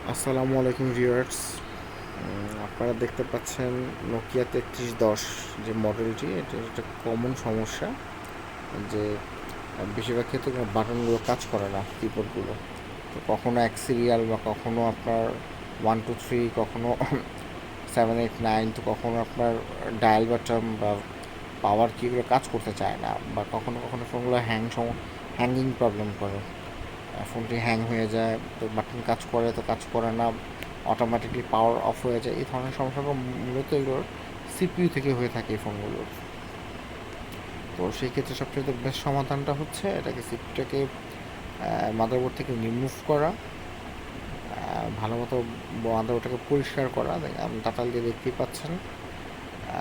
আসসালামু আলাইকুম ভিউয়ার্স। আপনারা দেখতে পাচ্ছেন নোকিয়া 3310 যে মডেলটি, এটা একটা কমন সমস্যা যে বেশিরভাগ ক্ষেত্রে বাটনগুলো কাজ করে না, কিবোর্ডগুলো। তো কখনো এক সিরিয়াল বা কখনো আপনার 1 2 3, কখনো 7 8 9, তো কখনো আপনার ডায়াল বাটন বা পাওয়ার কিগুলো কাজ করতে চায় না, বা কখনো কখনো ফোনগুলো হ্যাঙ্গিং প্রবলেম করে। ফোনটি হ্যাং হয়ে যায়, তো বাটন কাজ করে তো কাজ করে না, অটোমেটিকলি পাওয়ার অফ হয়ে যায়। এই ধরনের সমস্যাগুলো মূলত এগুলোর সিপিইউ থেকে হয়ে থাকে এই ফোনগুলোর। তো সেই ক্ষেত্রে সবচেয়ে বেস্ট সমাধানটা হচ্ছে এটাকে সিপিইউটাকে মাদারবোর্ড থেকে রিমুভ করা, ভালো মতো মাদারবোর্ডটাকে পরিষ্কার করা। আপনি তাতাল দিয়ে দেখতেই পাচ্ছেন,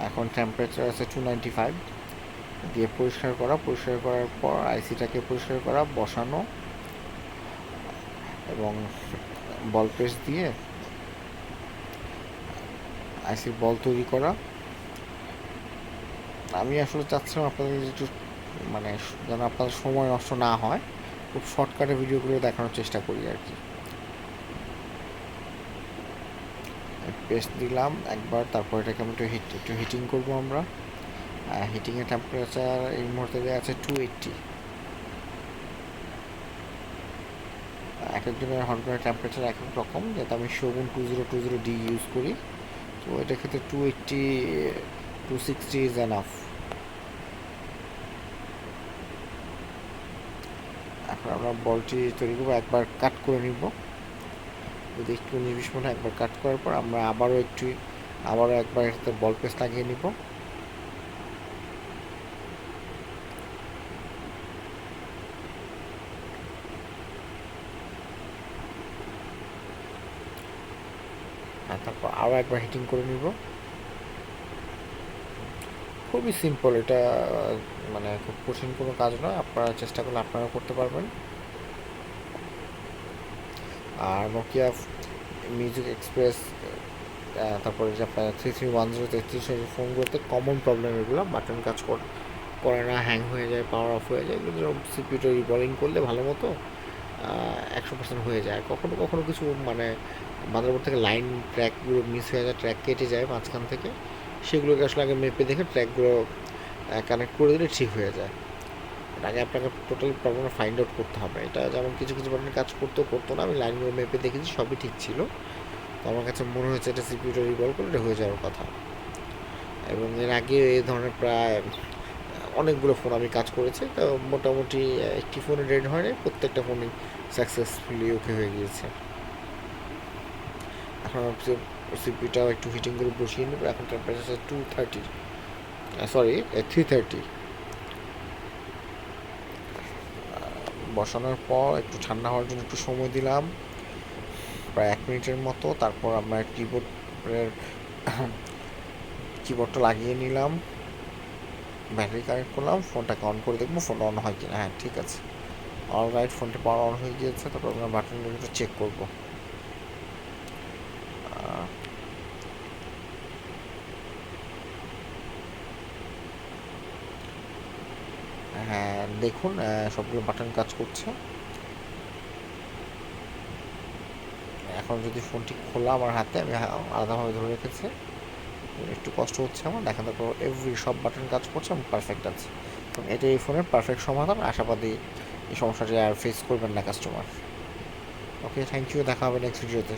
এখন টেম্পারেচার আছে 295 দিয়ে পরিষ্কার করার পর আইসিটাকে পরিষ্কার করা, বসানো এবং বল পেস্ট দিয়ে আইসির বল তৈরি করা। আমি আসলে চাচ্ছিলাম আপনাদের একটু মানে যেন আপনাদের সময় নষ্ট না হয়, খুব শর্টকাটে ভিডিওগুলো দেখানোর চেষ্টা করি আর কি। পেস্ট দিলাম একবার, তারপর এটাকে আমি একটু হিটিং করবো আমরা। হিটিংয়ের টেম্পারেচার এই মুহূর্তে দেওয়া আছে 280। এক একজনের হটগানের টেম্পারেচার এক এক রকম, যাতে আমি শোগুন 2020D ইউজ করি। তো এটার ক্ষেত্রে 280 260 ইজ এনাফ। এখন আমরা বলটি তৈরি করবো, একবার কাট করে নিব। যদি একটু 19-20 মিনিট একবার কাট করার পর আমরা আবারও একবার এটাতে বল পেস্ট লাগিয়ে নিব। আর তারপর আরও একবার হিটিং করে নিব। খুবই সিম্পল এটা, মানে খুব কঠিন কোনো কাজ নয়, আপনারা চেষ্টা করলে আপনারা করতে পারবেন। আর নোকিয়া মিউজিক এক্সপ্রেস, তারপরে যে আপনার 3310 33 ফোনগুলোতে কমন প্রবলেম এগুলো, বাটন কাজ করে না, হ্যাং হয়ে যায়, পাওয়ার অফ হয়ে যায়। এগুলো সিপিইউটা রিবলিং করলে ভালো মতো 100% হয়ে যায়। কখনো কখনো কিছু মানে মাদারবোর্ড থেকে লাইন ট্র্যাকগুলো মিস হয়ে যায়, ট্র্যাক কেটে যায় মাঝখান থেকে, সেগুলোকে আসলে আগে মেপে দেখে ট্র্যাকগুলো কানেক্ট করে দিলে ঠিক হয়ে যায়। এর আগে আপনাকে টোটাল প্রবলেমটা ফাইন্ড আউট করতে হবে। এটা যেমন কিছু কিছু বাটনের কাজ করতো না, আমি লাইনগুলো মেপে দেখেছি, সবই ঠিক ছিল। তো আমার কাছে মনে হয়েছে এটা সিপিইউটা রিভলভ করলে এটা হয়ে যাওয়ার কথা। এবং এর আগে এই ধরনের প্রায় অনেকগুলো ফোন আমি কাজ করেছি, তো মোটামুটি একটি ফোনে ডেড হয়নি, প্রত্যেকটা ফোনই সাকসেসফুলি ওকে হয়ে গিয়েছে। এখন হচ্ছে সিপিটাও একটু হিটিং করে বসিয়ে নেব। এখন টেম্পারেচার 230, সরি 330। বসানোর পর একটু ঠান্ডা হওয়ার জন্য একটু সময় দিলাম, প্রায় 1 মিনিটের মতো। তারপর আমরা কিবোর্ডটা লাগিয়ে নিলাম, ব্যাটারি কানেক্ট করলাম, ফোনটাকে অন করে দেখবো ফোন অন হয় কিনা। হ্যাঁ, ঠিক আছে, অলরাইট, ফোনটা পাওয়ার অন হয়ে গিয়েছে। তারপর আমরা বাটনগুলো একটু চেক করবো। হ্যাঁ, দেখুন সবগুলো বাটন কাজ করছে। এখন যদি ফোনটি খোলা আমার হাতে, আমি আলাদাভাবে ধরে রেখেছি, একটু কষ্ট হচ্ছে আমার দেখা, তারপর সব বাটন কাজ করছে এবং পারফেক্ট আছে। এবং এটা এই ফোনের পারফেক্ট সমাধান। আশাবাদী এই সমস্যাটি আর ফেস করবেন না কাস্টমার। ওকে, থ্যাংক ইউ, দেখা হবে নেক্সট ভিডিওতে।